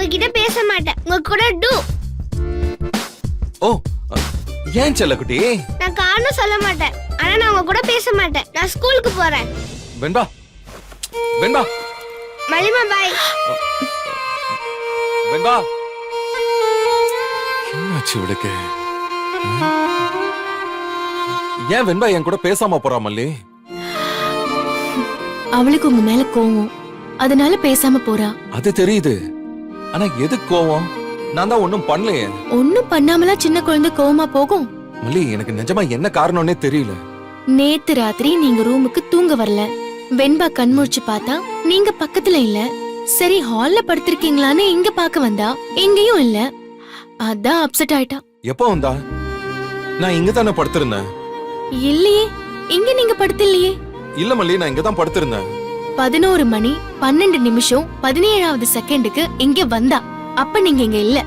உங்ககிட்ட பேச மாட்டேன். உங்க கூட டூ. ஓ, ஏன் செல்லக்குட்டி? நான் காரணம் சொல்ல மாட்டேன். ஆனா நான் உங்க கூட பேச மாட்டேன். நான் ஸ்கூலுக்கு போறேன். வெண்பா, வெண்பா, மலிமா பாய். வெண்பா. என்னாச்சு இவளுக்கு? ஏன் வெண்பா என் கூட பேசாம போறா மல்லி? அவளுக்கு உங்க மேல கோவம், அதனால பேசாம போறா. அது தெரியுது. ஆனா எதுக்கு கோவம்? நான் தான் ஒண்ணும் பண்ணலையே. ஒண்ணும் பண்ணாமலா சின்ன குழந்தை கோவமா போகும்? மல்லி, எனக்கு நிஜமா என்ன காரணம்னே தெரியல. நேத்து ராத்திரி நீங்க ரூமுக்கு தூங்க வரல. வெண்பா கண்முழிச்சு பார்த்தா நீங்க பக்கத்துல இல்ல. சரி ஹால்ல படுத்திருக்கீங்களான்னு இங்க பாக்க வந்தா, இங்கேயும் இல்ல. அதான் அப்செட் ஆயிட்டா. எப்போ வந்தா? நான் இங்க தானே படுத்திருந்தேன். இல்லையே, இங்க நீங்க படுத்தில்லையே. இல்ல மல்லி, நான் இங்க தான் படுத்திருந்தேன். 11 மணி 12 நிமிஷம் 17வது செகண்டுக்கு இங்க வந்தா. அப்ப நீங்க இங்க இல்ல.